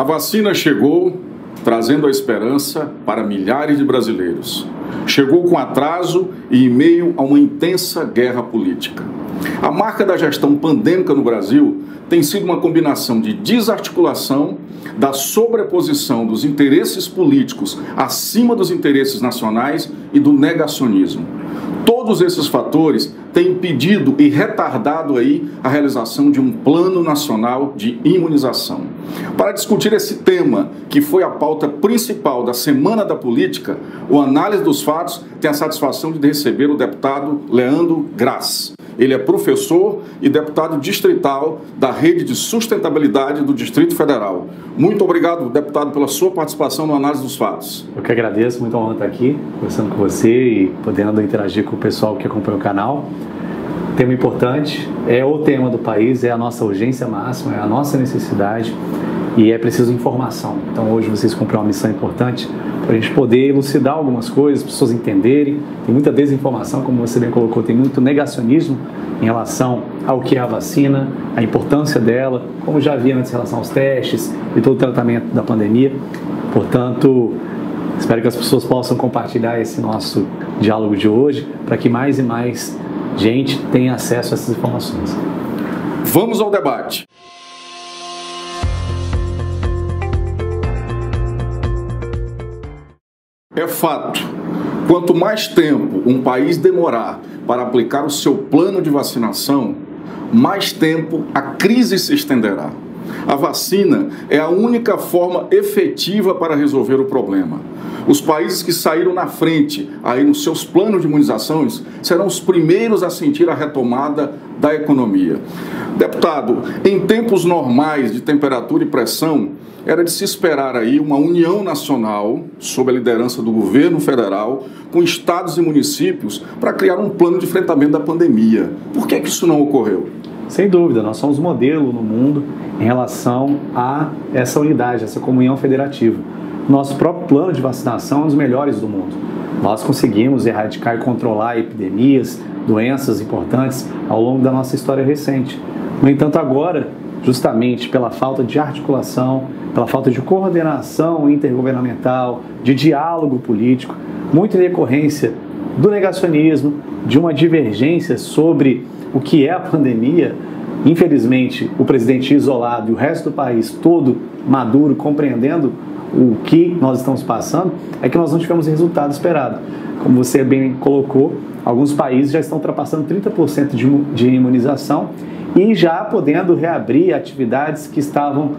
vacina chegou, trazendo a esperança para milhares de brasileiros. Chegou com atraso e em meio a uma intensa guerra política. A marca da gestão pandêmica no Brasil tem sido uma combinação de desarticulação, da sobreposição dos interesses políticos acima dos interesses nacionais e do negacionismo. Todos esses fatores têm impedido e retardado aí a realização de um plano nacional de imunização. Para discutir esse tema, que foi a pauta principal da Semana da Política, o Análise dos Fatos tem a satisfação de receber o deputado Leandro Graz. Ele é professor e deputado distrital da Rede de Sustentabilidade do Distrito Federal. Muito obrigado, deputado, pela sua participação no Análise dos Fatos. Eu que agradeço, muito honra estar aqui, conversando com você e podendo interagir com o pessoal que acompanha o canal. Tema importante, é o tema do país, é a nossa urgência máxima, é a nossa necessidade e é preciso informação. Então hoje vocês cumprem uma missão importante para a gente poder elucidar algumas coisas, as pessoas entenderem. Tem muita desinformação, como você bem colocou, tem muito negacionismo em relação ao que é a vacina, a importância dela, como já havia antes em relação aos testes e todo o tratamento da pandemia. Portanto, espero que as pessoas possam compartilhar esse nosso diálogo de hoje para que mais e mais gente tenha acesso a essas informações. Vamos ao debate. É fato, quanto mais tempo um país demorar para aplicar o seu plano de vacinação, mais tempo a crise se estenderá. A vacina é a única forma efetiva para resolver o problema. Os países que saíram na frente aí nos seus planos de imunizações serão os primeiros a sentir a retomada da economia. Deputado, em tempos normais de temperatura e pressão, era de se esperar aí uma união nacional, sob a liderança do governo federal, com estados e municípios, para criar um plano de enfrentamento da pandemia. Por que isso não ocorreu? Sem dúvida, nós somos modelo no mundo em relação a essa unidade, essa comunhão federativa. Nosso próprio plano de vacinação é um dos melhores do mundo. Nós conseguimos erradicar e controlar epidemias, doenças importantes ao longo da nossa história recente. No entanto, agora, justamente pela falta de articulação, pela falta de coordenação intergovernamental, de diálogo político, muito em decorrência do negacionismo, de uma divergência sobre o que é a pandemia, infelizmente o presidente isolado e o resto do país todo maduro, compreendendo o que nós estamos passando, é que nós não tivemos o resultado esperado. Como você bem colocou, alguns países já estão ultrapassando 30% de imunização e já podendo reabrir atividades que estavam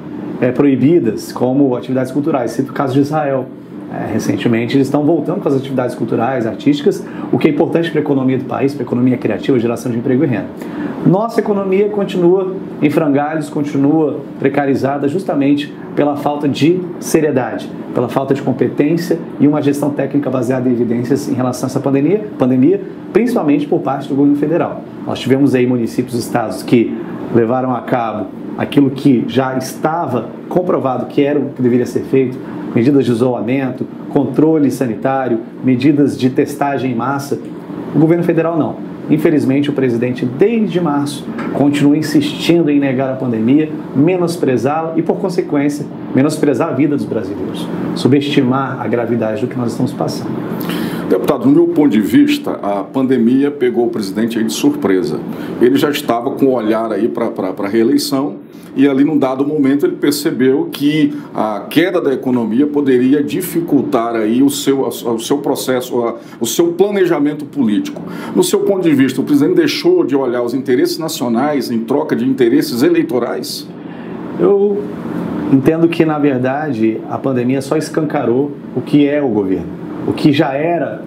proibidas, como atividades culturais. Cito o caso de Israel. Recentemente eles estão voltando com as atividades culturais, artísticas, o que é importante para a economia do país, para a economia criativa, geração de emprego e renda. Nossa economia continua em frangalhos, continua precarizada justamente pela falta de seriedade, pela falta de competência e uma gestão técnica baseada em evidências em relação a essa pandemia, principalmente por parte do governo federal. Nós tivemos aí municípios e estados que levaram a cabo aquilo que já estava comprovado que era o que deveria ser feito, medidas de isolamento, controle sanitário, medidas de testagem em massa. O governo federal não. Infelizmente, o presidente, desde março, continua insistindo em negar a pandemia, menosprezá-la e, por consequência, menosprezar a vida dos brasileiros, subestimar a gravidade do que nós estamos passando. Deputado, do meu ponto de vista, a pandemia pegou o presidente aí de surpresa. Ele já estava com o olhar aí para a reeleição e ali num dado momento ele percebeu que a queda da economia poderia dificultar aí o seu processo, o seu planejamento político. No seu ponto de vista, o presidente deixou de olhar os interesses nacionais em troca de interesses eleitorais? Eu entendo que, na verdade, a pandemia só escancarou o que é o governo, o que já era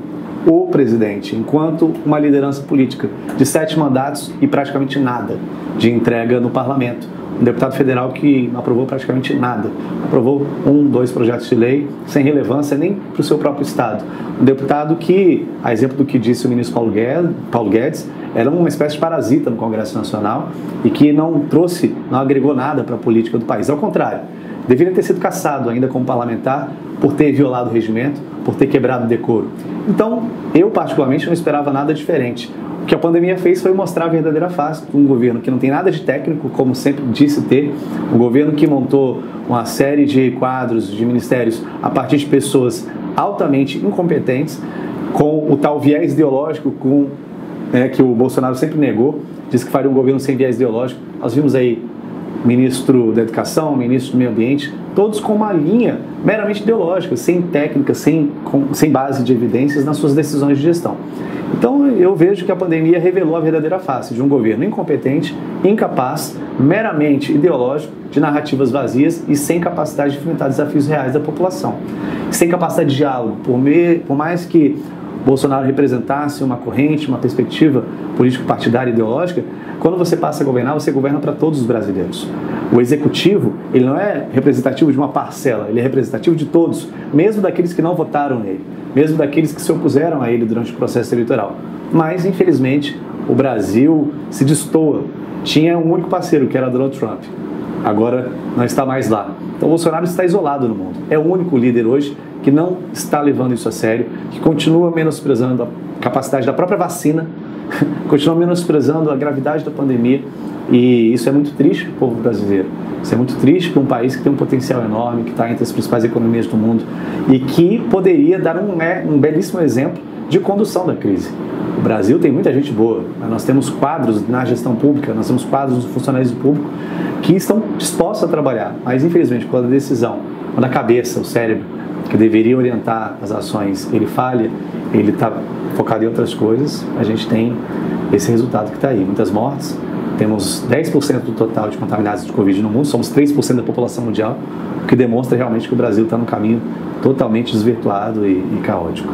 o presidente, enquanto uma liderança política de 7 mandatos e praticamente nada de entrega no parlamento. Um deputado federal que não aprovou praticamente nada, aprovou 1, 2 projetos de lei sem relevância nem para o seu próprio estado. Um deputado que, a exemplo do que disse o ministro Paulo Guedes, era uma espécie de parasita no Congresso Nacional e que não agregou nada para a política do país. Ao contrário, deveria ter sido cassado ainda como parlamentar por ter violado o regimento, por ter quebrado o decoro. Então, eu particularmente não esperava nada diferente. que a pandemia fez foi mostrar a verdadeira face de um governo que não tem nada de técnico, como sempre disse ter, um governo que montou uma série de quadros, de ministérios, a partir de pessoas altamente incompetentes, com o tal viés ideológico que o Bolsonaro sempre negou, disse que faria um governo sem viés ideológico. Nós vimos aí ministro da Educação, ministro do Meio Ambiente, todos com uma linha meramente ideológica, sem técnica, sem base de evidências nas suas decisões de gestão. Então eu vejo que a pandemia revelou a verdadeira face de um governo incompetente, incapaz, meramente ideológico, de narrativas vazias e sem capacidade de enfrentar desafios reais da população. Sem capacidade de diálogo, por mais que Bolsonaro representasse uma corrente, uma perspectiva político-partidária ideológica, quando você passa a governar, você governa para todos os brasileiros. O executivo, ele não é representativo de uma parcela, ele é representativo de todos, mesmo daqueles que não votaram nele, mesmo daqueles que se opuseram a ele durante o processo eleitoral. Mas, infelizmente, o Brasil se destoa. Tinha um único parceiro, que era Donald Trump. Agora não está mais lá. Então, o Bolsonaro está isolado no mundo. É o único líder hoje que não está levando isso a sério, que continua menosprezando a capacidade da própria vacina, continua menosprezando a gravidade da pandemia, e isso é muito triste para o povo brasileiro. Isso é muito triste para um país que tem um potencial enorme, que está entre as principais economias do mundo e que poderia dar um belíssimo exemplo de condução da crise. O Brasil tem muita gente boa, nós temos quadros na gestão pública, nós temos quadros do funcionalismo público que estão dispostos a trabalhar, mas infelizmente quando a decisão, quando a cabeça, o cérebro, que deveria orientar as ações, ele falha, ele está focado em outras coisas, a gente tem esse resultado que está aí. Muitas mortes, temos 10% do total de contaminados de Covid no mundo, somos 3% da população mundial, o que demonstra realmente que o Brasil está num caminho totalmente desvirtuado e caótico.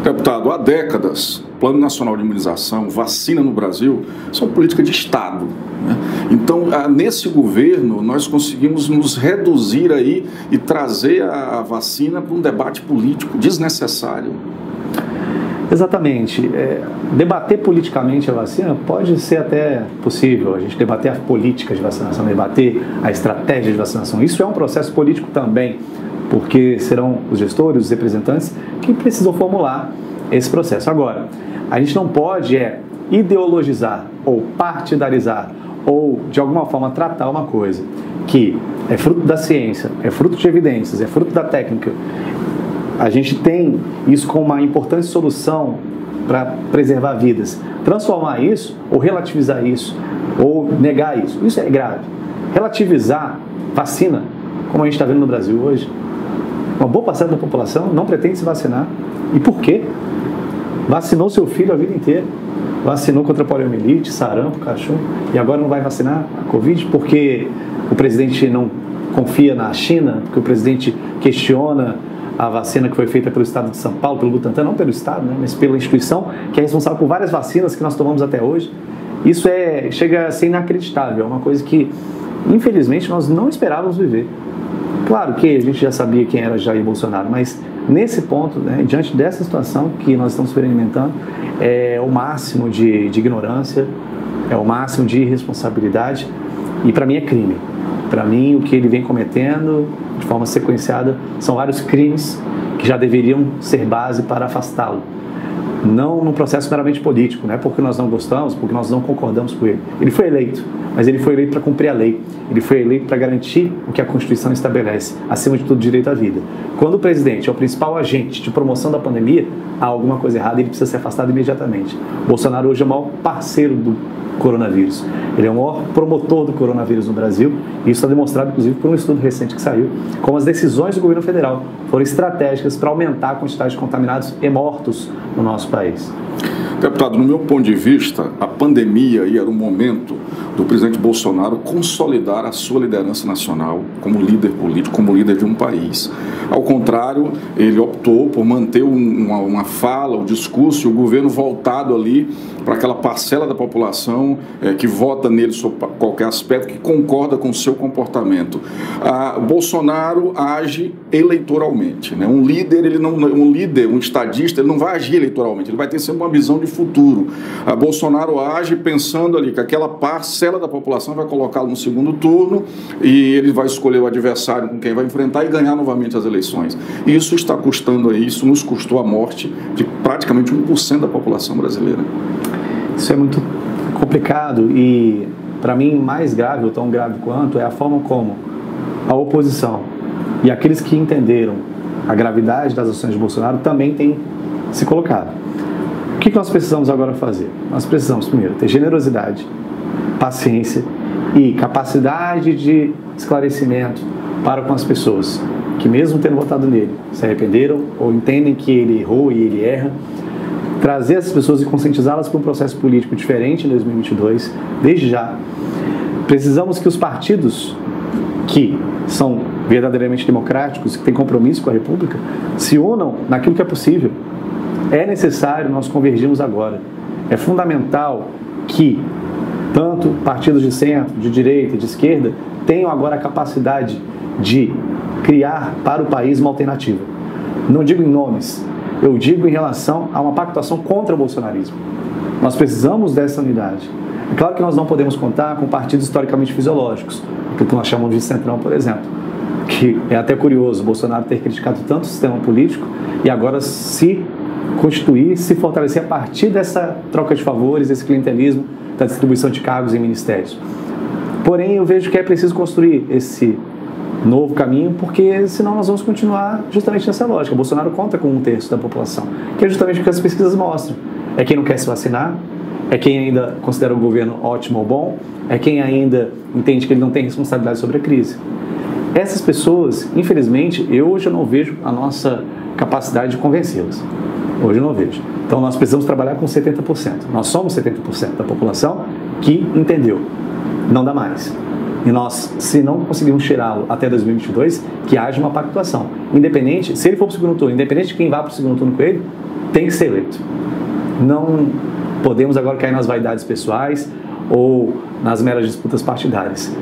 Deputado, há décadas, Plano Nacional de Imunização, vacina no Brasil, são política de Estado, né? Então, nesse governo, nós conseguimos nos reduzir aí e trazer a vacina para um debate político desnecessário. Exatamente. Debater politicamente a vacina pode ser até possível, a gente debater a política de vacinação, debater a estratégia de vacinação. Isso é um processo político também, porque serão os gestores, os representantes que precisam formular esse processo. Agora, a gente não pode ideologizar ou partidarizar ou, de alguma forma, tratar uma coisa que é fruto da ciência, é fruto de evidências, é fruto da técnica. A gente tem isso como uma importante solução para preservar vidas. Transformar isso, ou relativizar isso, ou negar isso, isso é grave. Relativizar vacina, como a gente está vendo no Brasil hoje, uma boa parcela da população não pretende se vacinar. E por quê? Vacinou seu filho a vida inteira. Vacinou contra poliomielite, sarampo, cachumba, e agora não vai vacinar a Covid porque o presidente não confia na China, porque o presidente questiona a vacina que foi feita pelo Estado de São Paulo, pelo Butantan, não pelo Estado, né, mas pela instituição que é responsável por várias vacinas que nós tomamos até hoje. Isso chega a ser inacreditável, é uma coisa que, infelizmente, nós não esperávamos viver. Claro que a gente já sabia quem era Jair Bolsonaro, mas nesse ponto, né, diante dessa situação que nós estamos experimentando, é o máximo de ignorância, é o máximo de irresponsabilidade e para mim é crime. Para mim o que ele vem cometendo de forma sequenciada são vários crimes que já deveriam ser base para afastá-lo. Não num processo meramente político, não é porque nós não gostamos, porque nós não concordamos com ele. Ele foi eleito, mas ele foi eleito para cumprir a lei. Ele foi eleito para garantir o que a Constituição estabelece, acima de tudo, o direito à vida. Quando o presidente é o principal agente de promoção da pandemia, há alguma coisa errada e ele precisa ser afastado imediatamente. Bolsonaro hoje é o maior parceiro do coronavírus. Ele é o maior promotor do coronavírus no Brasil e isso está demonstrado, inclusive, por um estudo recente que saiu, como as decisões do governo federal foram estratégicas para aumentar a quantidade de contaminados e mortos no nosso país. Deputado, no meu ponto de vista, a pandemia era o momento do presidente Bolsonaro consolidar a sua liderança nacional como líder político, como líder de um país. Ao contrário, ele optou por manter uma fala, um discurso, e o governo voltado ali para aquela parcela da população que vota nele sobre qualquer aspecto, que concorda com o seu comportamento. Bolsonaro age eleitoralmente, né? Um líder, um estadista, ele não vai agir eleitoralmente, ele vai ter sempre uma visão de futuro. Bolsonaro age pensando ali que aquela parcela da população vai colocá-lo no segundo turno e ele vai escolher o adversário com quem vai enfrentar e ganhar novamente as eleições. E isso está custando aí, isso nos custou a morte de praticamente 1% da população brasileira. Isso é muito complicado e, para mim, mais grave, ou tão grave quanto, é a forma como a oposição e aqueles que entenderam a gravidade das ações de Bolsonaro também têm se colocado. O que nós precisamos agora fazer? Nós precisamos, primeiro, ter generosidade, paciência e capacidade de esclarecimento para com as pessoas que, mesmo tendo votado nele, se arrependeram ou entendem que ele errou e ele erra. Trazer essas pessoas e conscientizá-las para um processo político diferente em 2022, desde já. Precisamos que os partidos que são verdadeiramente democráticos, que têm compromisso com a República, se unam naquilo que é possível. É necessário nós convergirmos agora. É fundamental que tanto partidos de centro, de direita e de esquerda tenham agora a capacidade de criar para o país uma alternativa. Não digo em nomes, eu digo em relação a uma pactuação contra o bolsonarismo. Nós precisamos dessa unidade. É claro que nós não podemos contar com partidos historicamente fisiológicos, aquilo que nós chamamos de centrão, por exemplo, que é até curioso, Bolsonaro ter criticado tanto o sistema político e agora se constituir, se fortalecer a partir dessa troca de favores, desse clientelismo, da distribuição de cargos em ministérios. Porém, eu vejo que é preciso construir esse novo caminho, porque senão nós vamos continuar justamente nessa lógica. Bolsonaro conta com 1/3 da população, que é justamente o que as pesquisas mostram. É quem não quer se vacinar, é quem ainda considera o governo ótimo ou bom, é quem ainda entende que ele não tem responsabilidade sobre a crise. Essas pessoas, infelizmente, hoje eu não vejo a nossa capacidade de convencê-las. Hoje eu não vejo. Então nós precisamos trabalhar com 70%. Nós somos 70% da população que entendeu. Não dá mais. E nós, se não conseguirmos tirá-lo até 2022, que haja uma pactuação. Independente, se ele for para o segundo turno, independente de quem vá para o segundo turno com ele, tem que ser eleito. Não podemos agora cair nas vaidades pessoais ou nas meras disputas partidárias.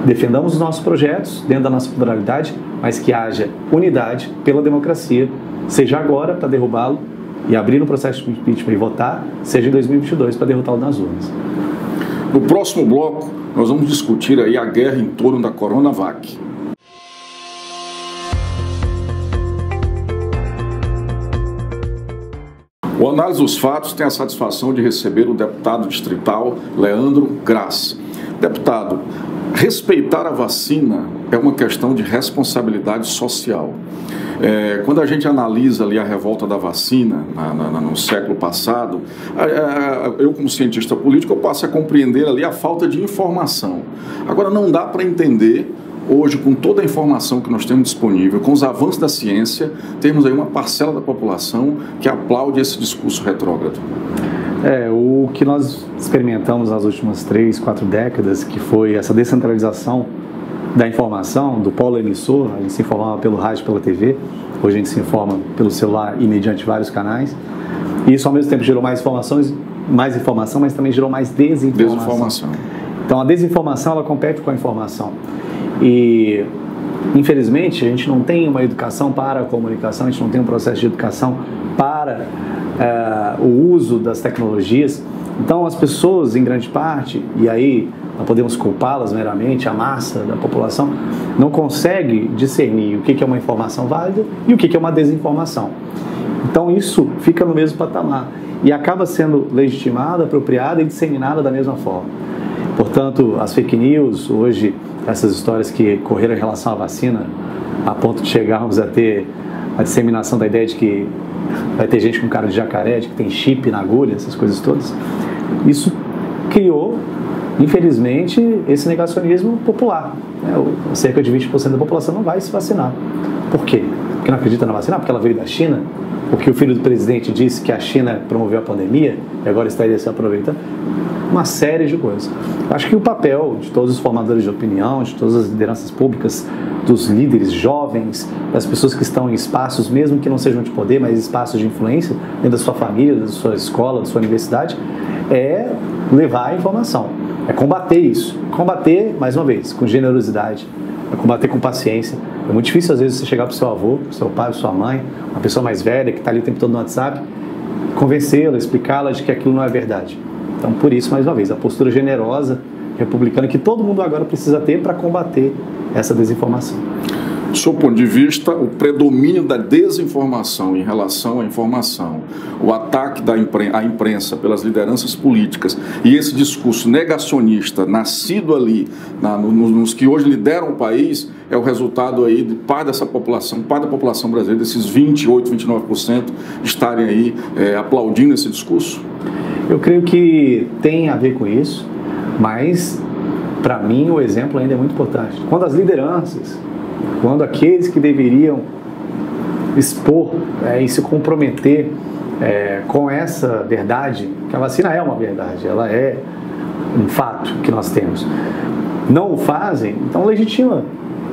Defendamos os nossos projetos dentro da nossa pluralidade, mas que haja unidade pela democracia, seja agora para derrubá-lo e abrir um processo de impeachment e votar, seja em 2022 para derrotá-lo nas urnas. No próximo bloco, nós vamos discutir aí a guerra em torno da Coronavac. O Análise dos Fatos tem a satisfação de receber o deputado distrital Leandro Graz. Deputado, respeitar a vacina é uma questão de responsabilidade social. Quando a gente analisa ali a revolta da vacina no século passado, eu como cientista político eu passo a compreender ali a falta de informação. Agora não dá para entender hoje, com toda a informação que nós temos disponível, com os avanços da ciência, temos aí uma parcela da população que aplaude esse discurso retrógrado. O que nós experimentamos nas últimas 3, 4 décadas, que foi essa descentralização da informação, do polo emissor, a gente se informava pelo rádio, pela TV, hoje a gente se informa pelo celular e mediante vários canais, e isso ao mesmo tempo gerou mais informação, mas também gerou mais desinformação. Então a desinformação, ela compete com a informação, e infelizmente a gente não tem uma educação para a comunicação, a gente não tem um processo de educação para o uso das tecnologias. Então as pessoas, em grande parte, e aí não podemos culpá-las meramente, a massa da população, não consegue discernir o que é uma informação válida e o que é uma desinformação. Então isso fica no mesmo patamar e acaba sendo legitimada, apropriada e disseminada da mesma forma. Portanto, as fake news, hoje, essas histórias que correram em relação à vacina, a ponto de chegarmos a ter a disseminação da ideia de que vai ter gente com cara de jacaré, de que tem chip na agulha, essas coisas todas, isso criou, infelizmente, esse negacionismo popular. Cerca de 20% da população não vai se vacinar. Por quê? Porque não acredita na vacina? Porque ela veio da China? Porque o filho do presidente disse que a China promoveu a pandemia e agora estaria se aproveitando? Uma série de coisas. Acho que o papel de todos os formadores de opinião, de todas as lideranças públicas, dos líderes jovens, das pessoas que estão em espaços, mesmo que não sejam de poder, mas espaços de influência, dentro da sua família, da sua escola, da sua universidade, é levar a informação, é combater isso. Combater, mais uma vez, com generosidade, é combater com paciência. É muito difícil, às vezes, você chegar para o seu avô, para o seu pai, para sua mãe, uma pessoa mais velha que está ali o tempo todo no WhatsApp, convencê-la, explicá-la de que aquilo não é verdade. Então, por isso, mais uma vez, a postura generosa, republicana, que todo mundo agora precisa ter para combater essa desinformação. Do seu ponto de vista, o predomínio da desinformação em relação à informação, o ataque à imprensa pelas lideranças políticas e esse discurso negacionista nascido ali, nos que hoje lideram o país, é o resultado aí de parte da população brasileira, desses 28%, 29% estarem aí aplaudindo esse discurso? Eu creio que tem a ver com isso, mas para mim o exemplo ainda é muito importante. Quando as lideranças, quando aqueles que deveriam expor e se comprometer com essa verdade, que a vacina é uma verdade, ela é um fato que nós temos, não o fazem, então legitima,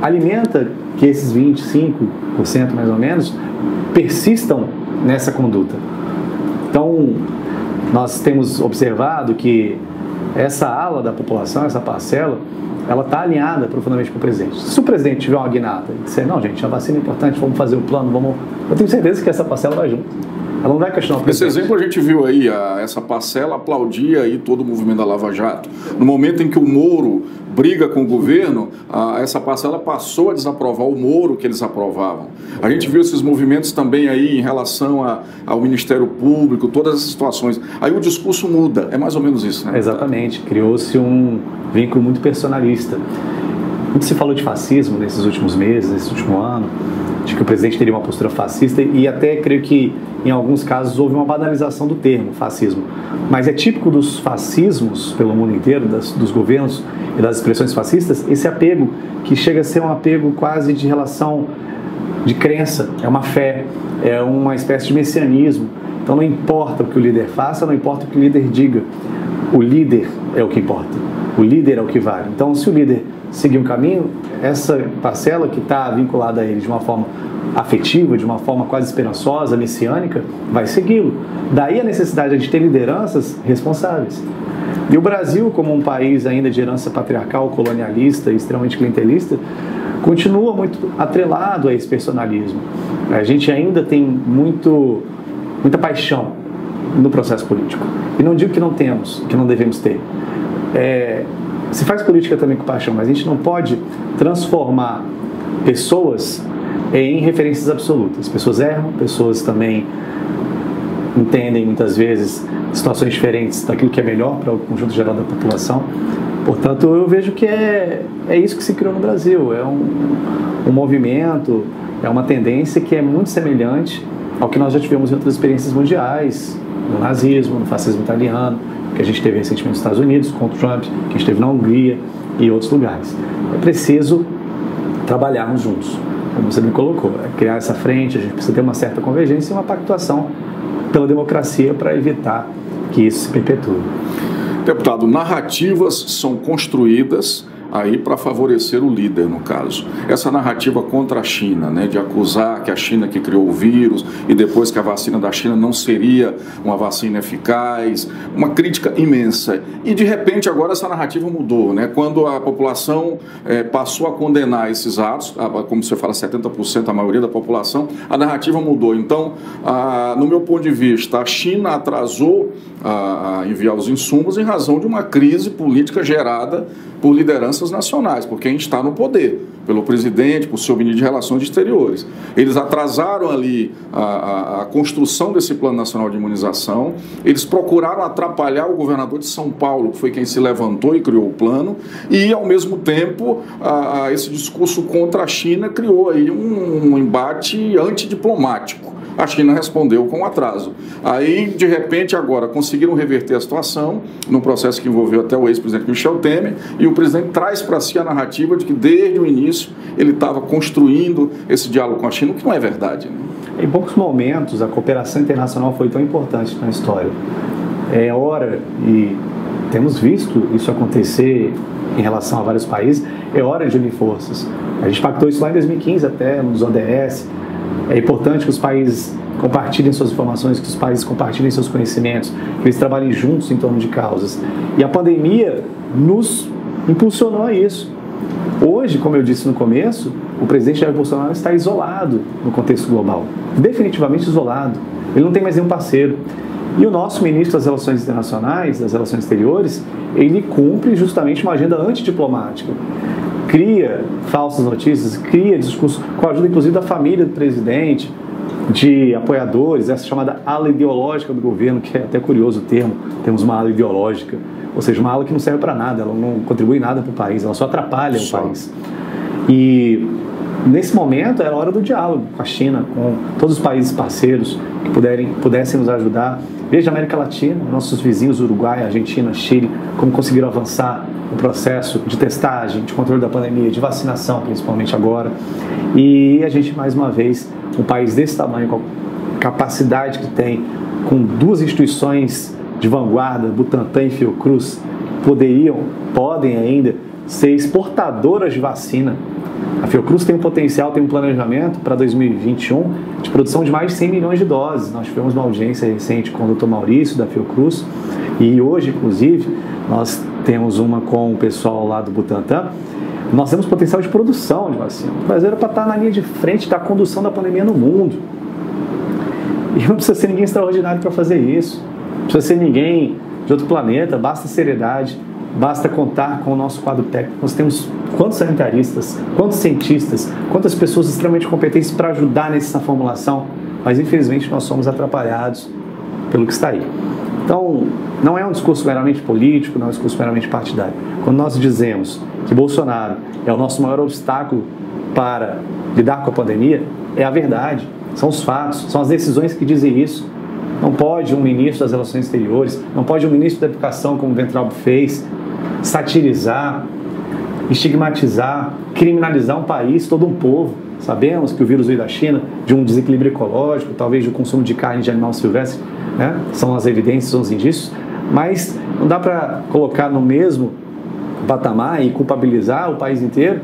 alimenta que esses 25% mais ou menos persistam nessa conduta. Então, nós temos observado que essa ala da população, essa parcela, ela está alinhada profundamente com o presidente. Se o presidente tiver uma guinada e disser, não, gente, a vacina é importante, vamos fazer o plano, eu tenho certeza que essa parcela vai junto. Ela não vai questionar o presidente. Esse exemplo a gente viu aí, essa parcela aplaudia aí todo o movimento da Lava Jato. No momento em que o Moro briga com o governo, essa parcela passou a desaprovar o Moro que eles aprovavam. A gente viu esses movimentos também aí em relação ao Ministério Público, todas essas situações. Aí o discurso muda, é mais ou menos isso, né? Exatamente, criou-se um vínculo muito personalista. Muito se falou de fascismo nesses últimos meses, nesse último ano, de que o presidente teria uma postura fascista e até creio que em alguns casos houve uma banalização do termo fascismo. Mas é típico dos fascismos pelo mundo inteiro, dos governos e das expressões fascistas, esse apego que chega a ser um apego quase de relação de crença, é uma fé, é uma espécie de messianismo. Então não importa o que o líder faça, não importa o que o líder diga, o líder é o que importa, o líder é o que vale. Então se o líder seguir um caminho, essa parcela que está vinculada a ele de uma forma afetiva, de uma forma quase esperançosa, messiânica, vai segui-lo. Daí a necessidade de ter lideranças responsáveis. E o Brasil, como um país ainda de herança patriarcal, colonialista e extremamente clientelista, continua muito atrelado a esse personalismo. A gente ainda tem muita paixão no processo político. E não digo que não temos, que não devemos ter. Se faz política também com paixão, mas a gente não pode transformar pessoas em referências absolutas. Pessoas erram, pessoas também entendem muitas vezes situações diferentes daquilo que é melhor para o conjunto geral da população. Portanto, eu vejo que é isso que se criou no Brasil. É um movimento, é uma tendência que é muito semelhante ao que nós já tivemos em outras experiências mundiais, no nazismo, no fascismo italiano, que a gente teve recentemente nos Estados Unidos, com o Trump, que a gente teve na Hungria e outros lugares. É preciso trabalharmos juntos, como você me colocou, criar essa frente, a gente precisa ter uma certa convergência e uma pactuação pela democracia para evitar que isso se perpetue. Deputado, narrativas são construídas aí para favorecer o líder, no caso. Essa narrativa contra a China, né, de acusar que a China que criou o vírus e depois que a vacina da China não seria uma vacina eficaz, uma crítica imensa. E de repente agora essa narrativa mudou, né? Quando a população passou a condenar esses atos, como você fala, 70% a maioria da população, a narrativa mudou. Então, no meu ponto de vista, a China atrasou a enviar os insumos em razão de uma crise política gerada por lideranças nacionais, por quem está no poder, pelo presidente, por seu ministro de Relações Exteriores. Eles atrasaram ali a construção desse Plano Nacional de Imunização, eles procuraram atrapalhar o governador de São Paulo, que foi quem se levantou e criou o plano, e ao mesmo tempo esse discurso contra a China criou aí um embate antidiplomático. A China respondeu com atraso. Aí, de repente, agora conseguiram reverter a situação num processo que envolveu até o ex-presidente Michel Temer, e o presidente traz para si a narrativa de que desde o início ele estava construindo esse diálogo com a China, o que não é verdade, né? Em poucos momentos a cooperação internacional foi tão importante na história. É hora, e temos visto isso acontecer em relação a vários países, é hora de unir forças. A gente pactou isso lá em 2015 até nos ODS. É importante que os países compartilhem suas informações, que os países compartilhem seus conhecimentos, que eles trabalhem juntos em torno de causas. E a pandemia nos impulsionou a isso. Hoje, como eu disse no começo, o presidente Jair Bolsonaro está isolado no contexto global, definitivamente isolado. Ele não tem mais nenhum parceiro. E o nosso ministro das Relações Internacionais, das Relações Exteriores, ele cumpre justamente uma agenda antidiplomática. cria falsas notícias, cria discurso, com a ajuda inclusive da família do presidente, de apoiadores, essa chamada ala ideológica do governo, que é até curioso o termo, temos uma ala ideológica, ou seja, uma ala que não serve para nada, ela não contribui nada para o país, ela só atrapalha o país. E nesse momento era hora do diálogo com a China, com todos os países parceiros que pudessem nos ajudar, desde a América Latina, nossos vizinhos Uruguai, Argentina, Chile, como conseguiram avançar no processo de testagem, de controle da pandemia, de vacinação, principalmente agora. E a gente, mais uma vez, um país desse tamanho, com a capacidade que tem, com duas instituições de vanguarda, Butantan e Fiocruz, podem ainda ser exportadoras de vacina. A Fiocruz tem um potencial, tem um planejamento para 2021 de produção de mais de 100 milhões de doses. Nós tivemos uma audiência recente com o Dr. Maurício da Fiocruz e hoje, inclusive, nós temos uma com o pessoal lá do Butantan. Nós temos potencial de produção de vacina. O Brasil era para estar na linha de frente da condução da pandemia no mundo. E não precisa ser ninguém extraordinário para fazer isso. Não precisa ser ninguém de outro planeta, basta seriedade. Basta contar com o nosso quadro técnico. Nós temos quantos sanitaristas, quantos cientistas, quantas pessoas extremamente competentes para ajudar nessa formulação, mas infelizmente nós somos atrapalhados pelo que está aí. Então, não é um discurso meramente político, não é um discurso meramente partidário. Quando nós dizemos que Bolsonaro é o nosso maior obstáculo para lidar com a pandemia, é a verdade, são os fatos, são as decisões que dizem isso. Não pode um ministro das Relações Exteriores, não pode um ministro da Educação, como o Weintraub fez, satirizar, estigmatizar, criminalizar um país, todo um povo. Sabemos que o vírus veio da China, de um desequilíbrio ecológico, talvez do consumo de carne de animal silvestre, né? São as evidências, são os indícios, mas não dá para colocar no mesmo patamar e culpabilizar o país inteiro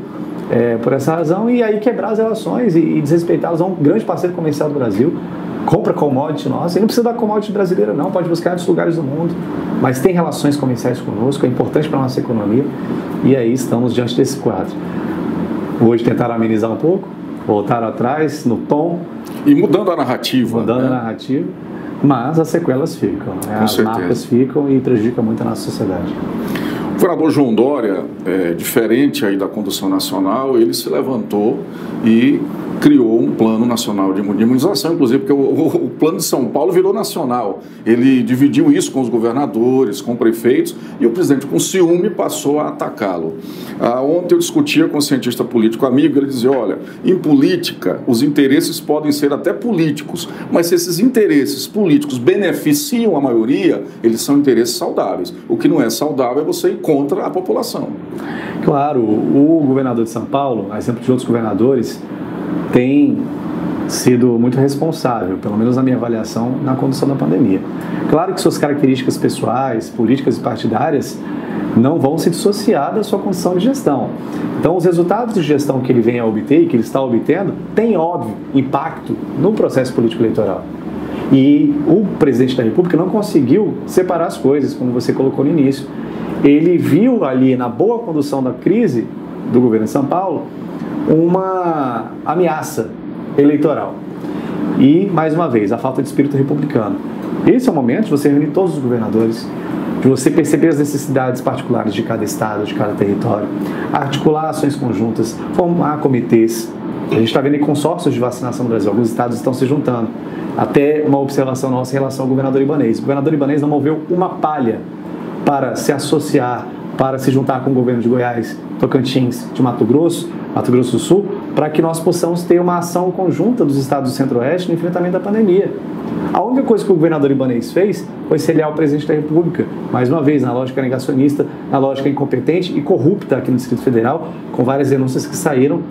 por essa razão e aí quebrar as relações e desrespeitá-los a um grande parceiro comercial do Brasil. Compra commodity nossa, e não precisa da commodity brasileira não, pode buscar em outros lugares do mundo, mas tem relações comerciais conosco, é importante para a nossa economia, e aí estamos diante desse quadro. Hoje tentaram amenizar um pouco, voltaram atrás no tom. E mudando a narrativa. Mudando a narrativa, mas as sequelas ficam, né? As marcas ficam e prejudicam muito a nossa sociedade. O governador João Dória, diferente aí da condução nacional, ele se levantou e criou um plano nacional de imunização, inclusive porque o plano de São Paulo virou nacional. Ele dividiu isso com os governadores, com prefeitos, e o presidente, com ciúme, passou a atacá-lo. Ontem eu discutia com um cientista político amigo, ele dizia, olha, em política os interesses podem ser até políticos, mas se esses interesses políticos beneficiam a maioria, eles são interesses saudáveis. O que não é saudável é você ir contra a população. Claro, o governador de São Paulo, a exemplo de outros governadores, tem sido muito responsável, pelo menos na minha avaliação, na condução da pandemia. Claro que suas características pessoais, políticas e partidárias não vão se dissociar da sua condição de gestão. Então, os resultados de gestão que ele vem a obter e que ele está obtendo têm, óbvio, impacto no processo político eleitoral. E o presidente da República não conseguiu separar as coisas, como você colocou no início. Ele viu ali, na boa condução da crise do governo de São Paulo, uma ameaça eleitoral. E, mais uma vez, a falta de espírito republicano. Esse é o momento de você reunir todos os governadores, de você perceber as necessidades particulares de cada estado, de cada território, articular ações conjuntas, formar comitês. A gente está vendo aí consórcios de vacinação no Brasil, alguns estados estão se juntando. Até uma observação nossa em relação ao governador Ibanez. O governador Ibanez não moveu uma palha para se associar, para se juntar com o governo de Goiás, Tocantins, de Mato Grosso do Sul, para que nós possamos ter uma ação conjunta dos estados do Centro-Oeste no enfrentamento da pandemia. A única coisa que o governador Ibanez fez foi se aliar ao presidente da República, mais uma vez, na lógica negacionista, na lógica incompetente e corrupta aqui no Distrito Federal, com várias denúncias que saíram,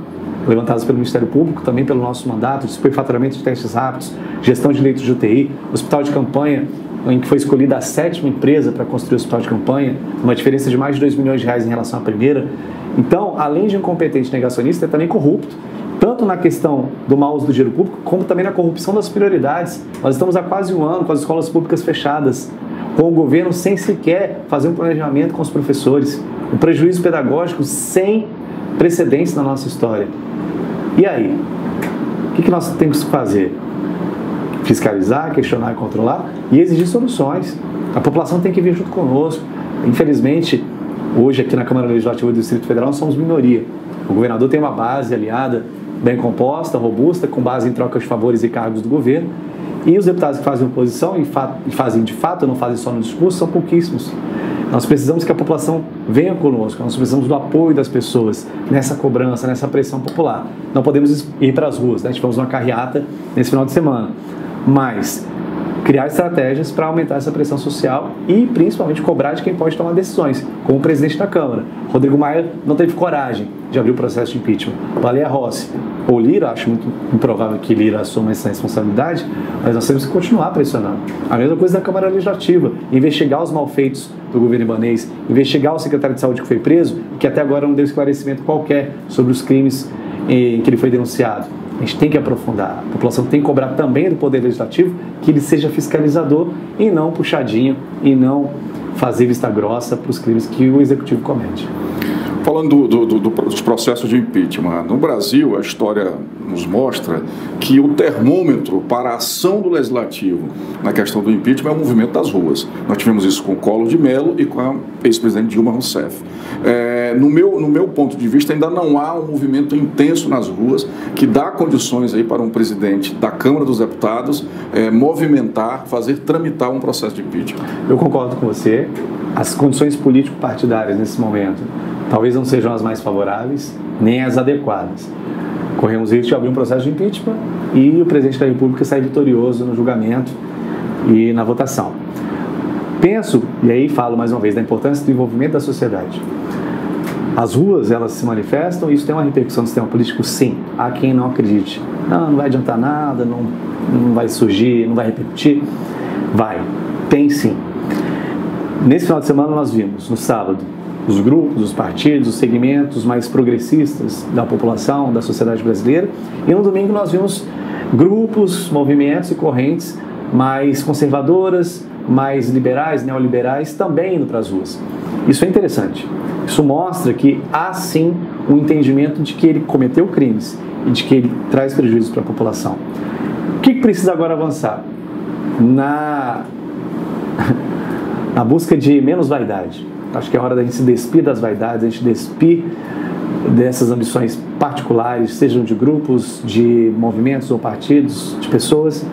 levantadas pelo Ministério Público, também pelo nosso mandato, de superfaturamento de testes rápidos, gestão de leitos de UTI, hospital de campanha, em que foi escolhida a 7ª empresa para construir o hospital de campanha, uma diferença de mais de R$2 milhões em relação à primeira. Então, além de incompetente e negacionista, é também corrupto, tanto na questão do mau uso do dinheiro público, como também na corrupção das prioridades. Nós estamos há quase um ano com as escolas públicas fechadas, com o governo sem sequer fazer um planejamento com os professores, um prejuízo pedagógico sem precedentes na nossa história. E aí? O que nós temos que fazer? Fiscalizar, questionar e controlar e exigir soluções. A população tem que vir junto conosco. Infelizmente, Hoje, aqui na Câmara Legislativa do Distrito Federal, nós somos minoria. O governador tem uma base aliada bem composta, robusta, com base em trocas de favores e cargos do governo. E os deputados que fazem oposição e fazem de fato, não fazem só no discurso, são pouquíssimos. Nós precisamos que a população venha conosco, nós precisamos do apoio das pessoas nessa cobrança, nessa pressão popular. Não podemos ir para as ruas, né? Tivemos uma carreata nesse final de semana, mas criar estratégias para aumentar essa pressão social e principalmente cobrar de quem pode tomar decisões, como o presidente da Câmara. Rodrigo Maia não teve coragem de abrir o processo de impeachment. Baleia Rossi ou Lira, acho muito improvável que Lira assuma essa responsabilidade, mas nós temos que continuar pressionando. A mesma coisa da Câmara Legislativa, investigar os malfeitos do governo ibanês, investigar o secretário de saúde que foi preso e que até agora não deu esclarecimento qualquer sobre os crimes em que ele foi denunciado. A gente tem que aprofundar. A população tem que cobrar também do Poder Legislativo que ele seja fiscalizador e não puxadinho e não fazer vista grossa para os crimes que o Executivo comete. Falando dos processos de impeachment, no Brasil a história nos mostra que o termômetro para a ação do Legislativo na questão do impeachment é o movimento das ruas. Nós tivemos isso com Collor de Mello e com a ex-presidente Dilma Rousseff. No meu ponto de vista, ainda não há um movimento intenso nas ruas que dá condições aí para um presidente da Câmara dos Deputados movimentar, fazer tramitar um processo de impeachment. Eu concordo com você. As condições político-partidárias nesse momento talvez não sejam as mais favoráveis, nem as adequadas. Corremos risco de abrir um processo de impeachment e o presidente da República sair vitorioso no julgamento e na votação. Penso, e aí falo mais uma vez, da importância do envolvimento da sociedade. As ruas, elas se manifestam e isso tem uma repercussão no sistema político, sim. Há quem não acredite. Não vai adiantar nada, não vai surgir, não vai repercutir. Vai, tem sim. Nesse final de semana nós vimos, no sábado, os grupos, os partidos, os segmentos mais progressistas da população, da sociedade brasileira. E no domingo nós vimos grupos, movimentos e correntes mais conservadoras, mais liberais, neoliberais, também indo para as ruas. Isso é interessante. Isso mostra que há sim um entendimento de que ele cometeu crimes e de que ele traz prejuízos para a população. O que precisa agora avançar? Na busca de menos vaidade. Acho que é hora da gente se despir das vaidades, a gente despir dessas ambições particulares, sejam de grupos, de movimentos ou partidos, de pessoas,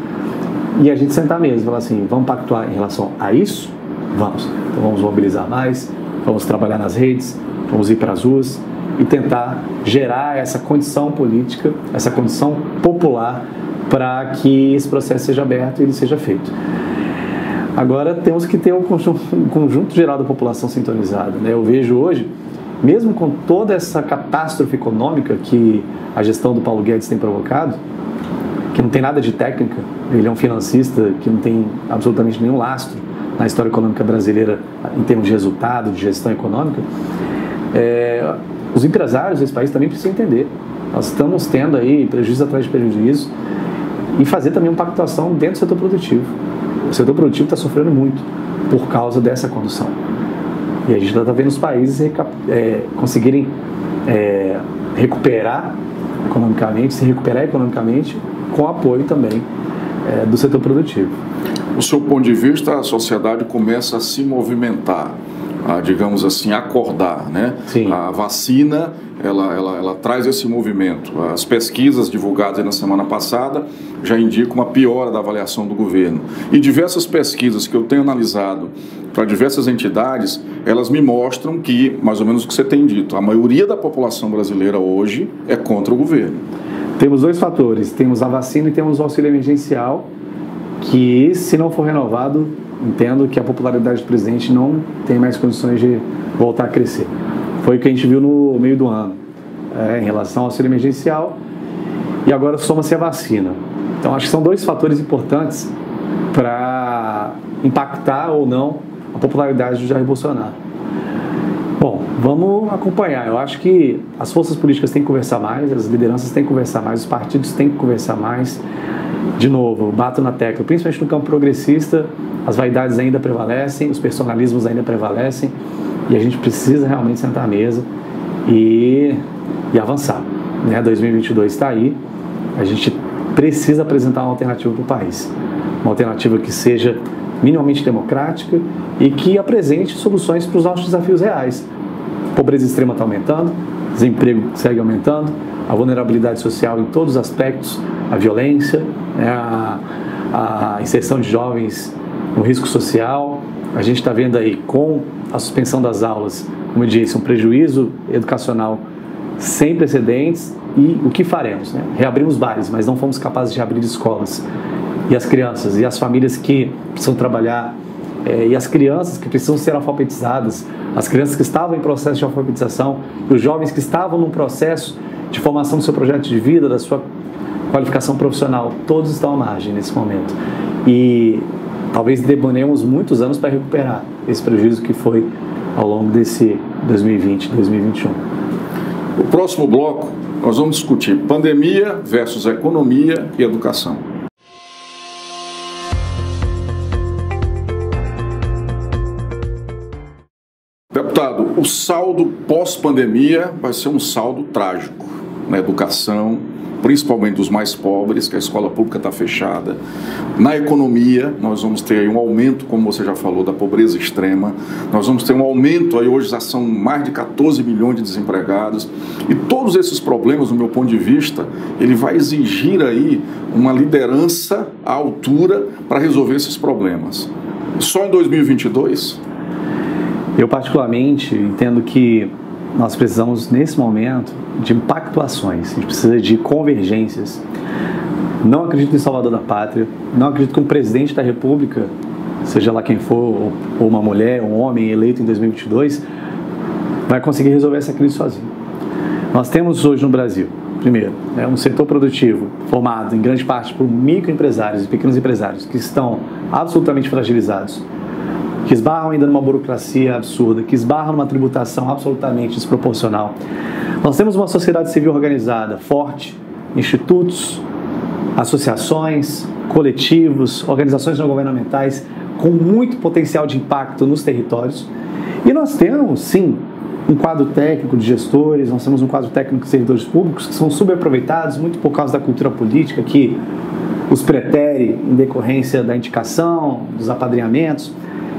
e a gente sentar mesmo e falar assim, vamos pactuar em relação a isso? Vamos. Então vamos mobilizar mais, vamos trabalhar nas redes, vamos ir para as ruas e tentar gerar essa condição política, essa condição popular para que esse processo seja aberto e ele seja feito. Agora temos que ter um conjunto geral da população sintonizada, né? Eu vejo hoje, mesmo com toda essa catástrofe econômica que a gestão do Paulo Guedes tem provocado, que não tem nada de técnica, ele é um financista que não tem absolutamente nenhum lastro na história econômica brasileira em termos de resultado, de gestão econômica, os empresários desse país também precisam entender. Nós estamos tendo aí prejuízo atrás de prejuízo e fazer também uma pactuação dentro do setor produtivo. O setor produtivo está sofrendo muito por causa dessa condução. E a gente está vendo os países conseguirem recuperar economicamente, se recuperar economicamente com apoio também do setor produtivo. Do seu ponto de vista, a sociedade começa a se movimentar, a, digamos assim, acordar, né? Sim. A vacina, ela traz esse movimento. As pesquisas divulgadas na semana passada já indicam uma piora da avaliação do governo. E diversas pesquisas que eu tenho analisado para diversas entidades, elas me mostram que, mais ou menos o que você tem dito, a maioria da população brasileira hoje é contra o governo. Temos dois fatores, temos a vacina e temos o auxílio emergencial, que se não for renovado, entendo que a popularidade do presidente não tem mais condições de voltar a crescer. Foi o que a gente viu no meio do ano, em relação ao auxílio emergencial, e agora soma-se a vacina. Então acho que são dois fatores importantes para impactar ou não a popularidade do Jair Bolsonaro. Bom, vamos acompanhar. Eu acho que as forças políticas têm que conversar mais, as lideranças têm que conversar mais, os partidos têm que conversar mais. De novo, bato na tecla, principalmente no campo progressista, as vaidades ainda prevalecem, os personalismos ainda prevalecem, e a gente precisa realmente sentar à mesa e avançar, né? 2022 está aí, a gente precisa apresentar uma alternativa para o país, uma alternativa que seja minimamente democrática e que apresente soluções para os nossos desafios reais. pobreza extrema está aumentando, desemprego segue aumentando, a vulnerabilidade social em todos os aspectos, a violência, a inserção de jovens no risco social. A gente está vendo aí, com a suspensão das aulas, como eu disse, um prejuízo educacional sem precedentes. E o que faremos? Reabrimos bares, mas não fomos capazes de abrir escolas. E as crianças, e as famílias que precisam trabalhar, e as crianças que precisam ser alfabetizadas, as crianças que estavam em processo de alfabetização, e os jovens que estavam num processo de formação do seu projeto de vida, da sua qualificação profissional, todos estão à margem nesse momento. E talvez demoremos muitos anos para recuperar esse prejuízo que foi ao longo desse 2020, 2021. No próximo bloco, nós vamos discutir pandemia versus economia e educação. Deputado, o saldo pós-pandemia vai ser um saldo trágico na educação, principalmente dos mais pobres, que a escola pública está fechada. Na economia, nós vamos ter aí um aumento, como você já falou, da pobreza extrema. Nós vamos ter um aumento, aí hoje já são mais de 14 milhões de desempregados. E todos esses problemas, do meu ponto de vista, ele vai exigir aí uma liderança à altura para resolver esses problemas. Só em 2022? Eu, particularmente, entendo que nós precisamos, nesse momento, de pactuações, a gente precisa de convergências. Não acredito em salvador da pátria, não acredito que um presidente da República, seja lá quem for, ou uma mulher, um homem eleito em 2022, vai conseguir resolver essa crise sozinho. Nós temos hoje no Brasil, primeiro, um setor produtivo formado em grande parte por microempresários e pequenos empresários que estão absolutamente fragilizados, que esbarram ainda numa burocracia absurda, que esbarram numa tributação absolutamente desproporcional. Nós temos uma sociedade civil organizada, forte, institutos, associações, coletivos, organizações não governamentais, com muito potencial de impacto nos territórios. E nós temos, sim, um quadro técnico de gestores, nós temos um quadro técnico de servidores públicos que são subaproveitados, muito por causa da cultura política que os pretere em decorrência da indicação, dos apadrinhamentos.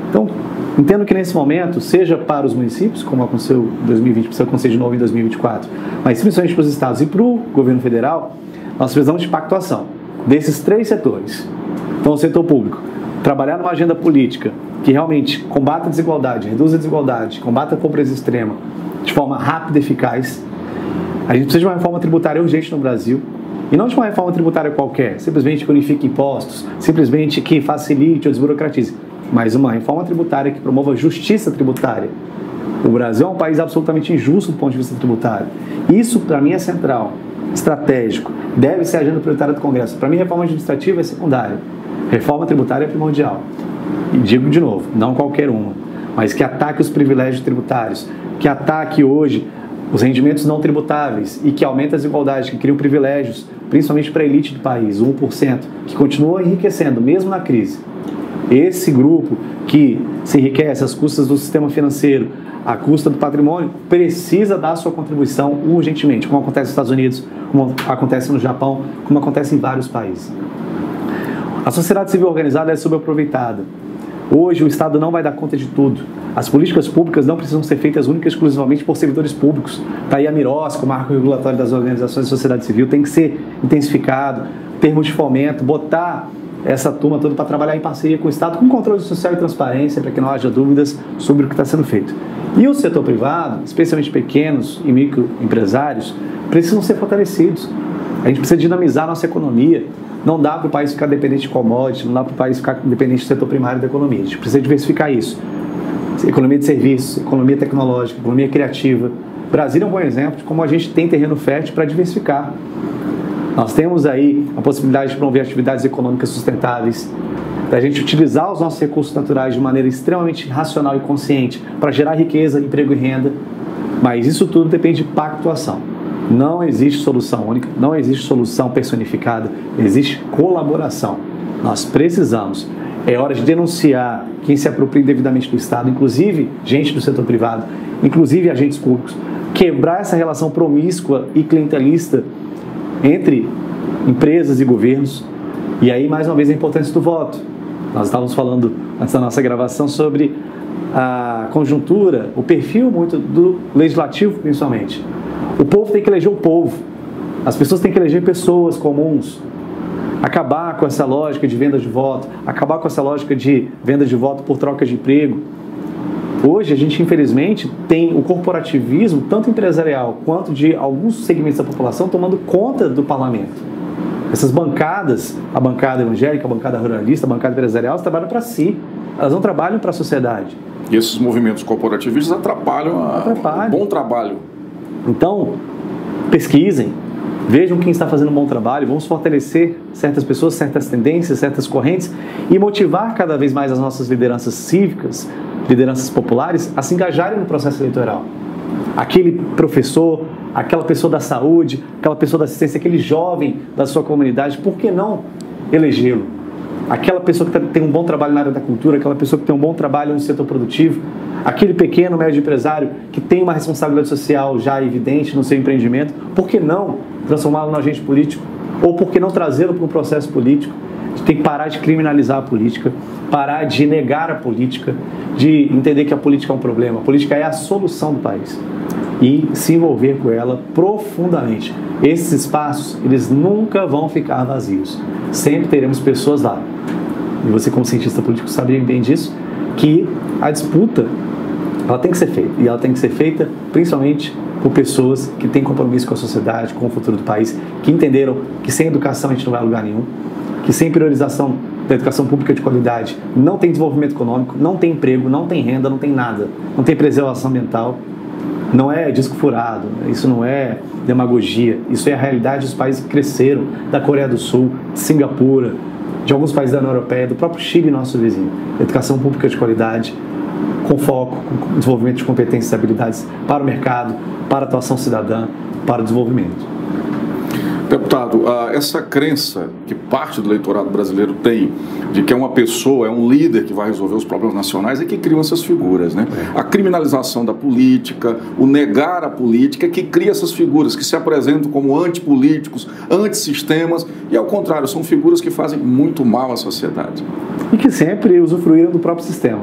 Então, entendo que nesse momento, seja para os municípios, como aconteceu em 2020, precisa acontecer de novo em 2024, mas principalmente para os estados e para o governo federal, nós precisamos de pactuação desses três setores. Então, o setor público, trabalhar numa agenda política que realmente combata a desigualdade, reduza a desigualdade, combata a pobreza extrema de forma rápida e eficaz. A gente precisa de uma reforma tributária urgente no Brasil, e não de uma reforma tributária qualquer, simplesmente que unifique impostos, simplesmente que facilite ou desburocratize, mas uma reforma tributária que promova justiça tributária. O Brasil é um país absolutamente injusto do ponto de vista tributário. Isso, para mim, é central, estratégico, deve ser a agenda prioritária do Congresso. Para mim, reforma administrativa é secundária, reforma tributária é primordial. E digo de novo, não qualquer uma, mas que ataque os privilégios tributários, que ataque hoje os rendimentos não tributáveis e que aumente as desigualdades, que criam privilégios, principalmente para a elite do país, 1%, que continua enriquecendo, mesmo na crise. Esse grupo que se enriquece às custas do sistema financeiro, à custa do patrimônio, precisa dar sua contribuição urgentemente, como acontece nos Estados Unidos, como acontece no Japão, como acontece em vários países. A sociedade civil organizada é subaproveitada. Hoje o Estado não vai dar conta de tudo. As políticas públicas não precisam ser feitas única e exclusivamente por servidores públicos. Está aí a Mirosca, o marco regulatório das organizações da sociedade civil, tem que ser intensificado, termos de fomento, botar essa turma toda para trabalhar em parceria com o Estado, com controle social e transparência, para que não haja dúvidas sobre o que está sendo feito. E o setor privado, especialmente pequenos e microempresários, precisam ser fortalecidos. A gente precisa dinamizar a nossa economia. Não dá para o país ficar dependente de commodities, não dá para o país ficar dependente do setor primário da economia. A gente precisa diversificar isso. Economia de serviços, economia tecnológica, economia criativa. Brasília é um bom exemplo de como a gente tem terreno fértil para diversificar. Nós temos aí a possibilidade de promover atividades econômicas sustentáveis, da gente utilizar os nossos recursos naturais de maneira extremamente racional e consciente para gerar riqueza, emprego e renda, mas isso tudo depende de pactuação. Não existe solução única, não existe solução personificada, existe colaboração. Nós precisamos, é hora de denunciar quem se apropria indevidamente do Estado, inclusive gente do setor privado, inclusive agentes públicos, quebrar essa relação promíscua e clientelista entre empresas e governos. E aí, mais uma vez, a importância do voto. Nós estávamos falando, antes da nossa gravação, sobre a conjuntura, o perfil muito do legislativo, principalmente. O povo tem que eleger o povo. As pessoas têm que eleger pessoas comuns. Acabar com essa lógica de venda de voto, acabar com essa lógica de venda de voto por troca de emprego. Hoje, a gente, infelizmente, tem o corporativismo, tanto empresarial quanto de alguns segmentos da população, tomando conta do parlamento. Essas bancadas, a bancada evangélica, a bancada ruralista, a bancada empresarial, elas trabalham para si, elas não trabalham para a sociedade. E esses movimentos corporativistas atrapalham o bom trabalho. Então, pesquisem, vejam quem está fazendo um bom trabalho, vamos fortalecer certas pessoas, certas tendências, certas correntes e motivar cada vez mais as nossas lideranças cívicas, lideranças populares, a se engajarem no processo eleitoral. Aquele professor, aquela pessoa da saúde, aquela pessoa da assistência, aquele jovem da sua comunidade, por que não elegê-lo? Aquela pessoa que tem um bom trabalho na área da cultura, aquela pessoa que tem um bom trabalho no setor produtivo, aquele pequeno, médio empresário que tem uma responsabilidade social já evidente no seu empreendimento, por que não transformá-lo no agente político? Ou por que não trazê-lo para um processo político? A gente tem que parar de criminalizar a política, parar de negar a política, de entender que a política é um problema. A política é a solução do país e se envolver com ela profundamente. Esses espaços, eles nunca vão ficar vazios. Sempre teremos pessoas lá. E você, como cientista político, sabe bem disso, que a disputa, ela tem que ser feita. E ela tem que ser feita, principalmente, por pessoas que têm compromisso com a sociedade, com o futuro do país, que entenderam que sem educação a gente não vai a lugar nenhum, que sem priorização da educação pública de qualidade não tem desenvolvimento econômico, não tem emprego, não tem renda, não tem nada, não tem preservação ambiental. Não é disco furado, isso não é demagogia, isso é a realidade dos países que cresceram, da Coreia do Sul, de Singapura, de alguns países da União Europeia, do próprio Chile, nosso vizinho. Educação pública de qualidade, com foco, com desenvolvimento de competências e habilidades para o mercado, para a atuação cidadã, para o desenvolvimento. Deputado, essa crença que parte do eleitorado brasileiro tem de que é uma pessoa, é um líder que vai resolver os problemas nacionais, é que criam essas figuras, né? A criminalização da política, o negar a política, é que cria essas figuras que se apresentam como antipolíticos, antisistemas, e ao contrário, são figuras que fazem muito mal à sociedade. E que sempre usufruíram do próprio sistema.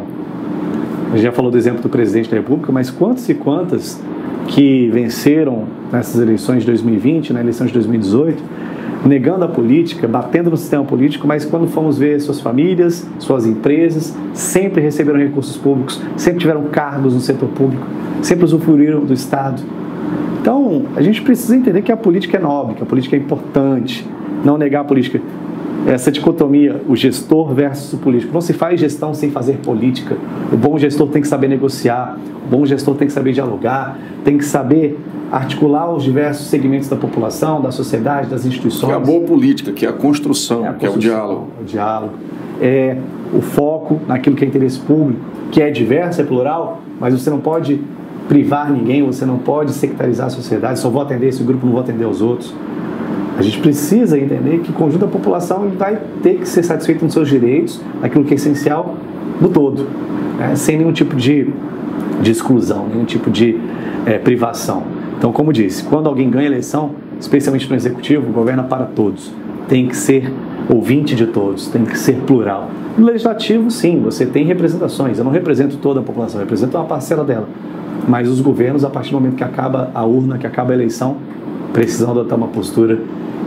A gente já falou do exemplo do presidente da República, mas quantos e quantas que venceram nessas eleições de 2020, na eleição de 2018, negando a política, batendo no sistema político, mas quando fomos ver suas famílias, suas empresas, sempre receberam recursos públicos, sempre tiveram cargos no setor público, sempre usufruíram do Estado. Então, a gente precisa entender que a política é nobre, que a política é importante, não negar a política. Essa dicotomia, o gestor versus o político. Não se faz gestão sem fazer política. O bom gestor tem que saber negociar, o bom gestor tem que saber dialogar, tem que saber articular os diversos segmentos da população, da sociedade, das instituições. É a boa política, que é a construção, que é o diálogo. O diálogo. É o foco naquilo que é interesse público, que é diverso, é plural, mas você não pode privar ninguém, você não pode sectarizar a sociedade, só vou atender esse grupo, não vou atender os outros. A gente precisa entender que o conjunto da população vai ter que ser satisfeito nos seus direitos, naquilo que é essencial no todo, né? Sem nenhum tipo de exclusão, nenhum tipo de privação. Então, como disse, quando alguém ganha a eleição, especialmente no executivo, governa para todos. Tem que ser ouvinte de todos, tem que ser plural. No legislativo, sim, você tem representações. Eu não represento toda a população, eu represento uma parcela dela. Mas os governos, a partir do momento que acaba a urna, que acaba a eleição, precisam adotar uma postura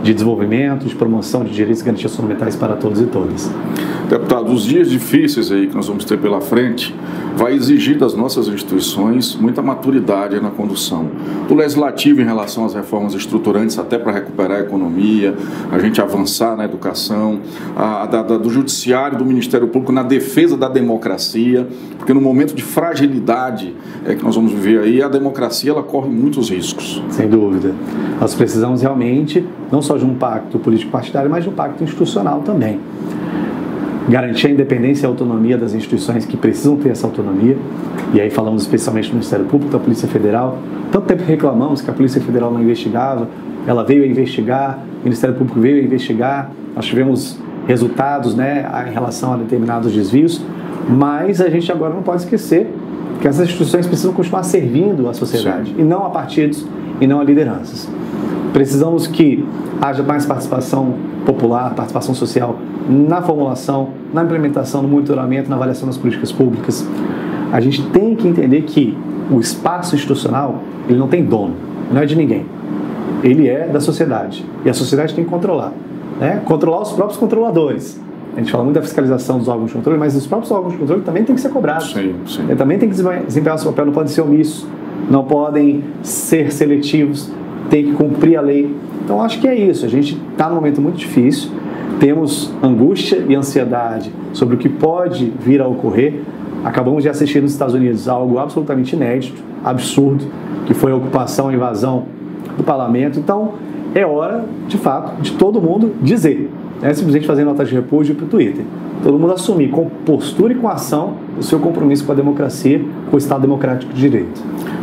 de desenvolvimento, de promoção de direitos e garantias fundamentais para todos e todas. Deputado, os dias difíceis aí que nós vamos ter pela frente vai exigir das nossas instituições muita maturidade na condução. Do legislativo em relação às reformas estruturantes, até para recuperar a economia, a gente avançar na educação, do judiciário, do Ministério Público na defesa da democracia, porque no momento de fragilidade que nós vamos viver aí, a democracia ela corre muitos riscos. Sem dúvida. Nós precisamos realmente, não só de um pacto político-partidário, mas de um pacto institucional também. Garantir a independência e a autonomia das instituições que precisam ter essa autonomia, e aí falamos especialmente do Ministério Público, da Polícia Federal. Tanto tempo que reclamamos que a Polícia Federal não investigava, ela veio a investigar, o Ministério Público veio a investigar, nós tivemos resultados, né, em relação a determinados desvios, mas a gente agora não pode esquecer que essas instituições precisam continuar servindo à sociedade, sim, e não a partidos e não a lideranças. Precisamos que haja mais participação popular, participação social na formulação, na implementação, no monitoramento, na avaliação das políticas públicas. a gente tem que entender que o espaço institucional, ele não tem dono, não é de ninguém. Ele é da sociedade. E a sociedade tem que controlar. Né? Controlar os próprios controladores. A gente fala muito da fiscalização dos órgãos de controle, mas os próprios órgãos de controle também têm que ser cobrados. Sim, sim. Também tem que desempenhar o seu papel, não podem ser omissos, não podem ser seletivos, tem que cumprir a lei. Então, acho que é isso. A gente está num momento muito difícil, temos angústia e ansiedade sobre o que pode vir a ocorrer. Acabamos de assistir nos Estados Unidos algo absolutamente inédito, absurdo, que foi a ocupação, a invasão do parlamento. Então, é hora, de fato, de todo mundo dizer. Não é simplesmente fazer nota de repúdio para o Twitter. Todo mundo assumir com postura e com ação o seu compromisso com a democracia, com o Estado Democrático de Direito.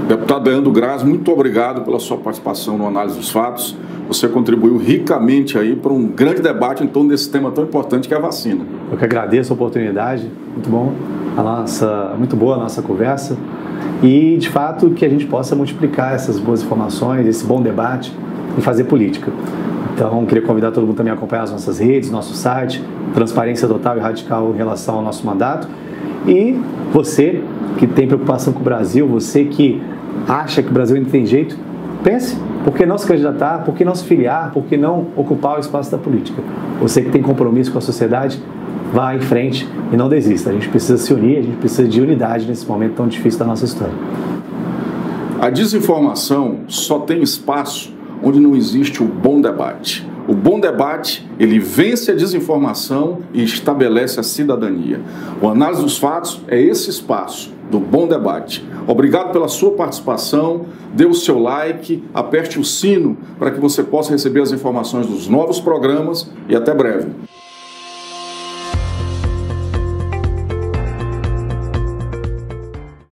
Deputado Leandro Graz, muito obrigado pela sua participação no Análise dos Fatos. Você contribuiu ricamente aí para um grande debate em torno desse tema tão importante que é a vacina. Eu que agradeço a oportunidade, muito bom, muito boa a nossa conversa e, de fato, que a gente possa multiplicar essas boas informações, esse bom debate e fazer política. Então, queria convidar todo mundo também a acompanhar as nossas redes, nosso site, Transparência Total e Radical em relação ao nosso mandato. E você que tem preocupação com o Brasil, você que acha que o Brasil ainda tem jeito, pense, por que não se candidatar, por que não se filiar, por que não ocupar o espaço da política? Você que tem compromisso com a sociedade, vá em frente e não desista. A gente precisa se unir, a gente precisa de unidade nesse momento tão difícil da nossa história. A desinformação só tem espaço onde não existe o bom debate. O bom debate, ele vence a desinformação e estabelece a cidadania. O Análise dos Fatos é esse espaço do bom debate. Obrigado pela sua participação, dê o seu like, aperte o sino para que você possa receber as informações dos novos programas e até breve.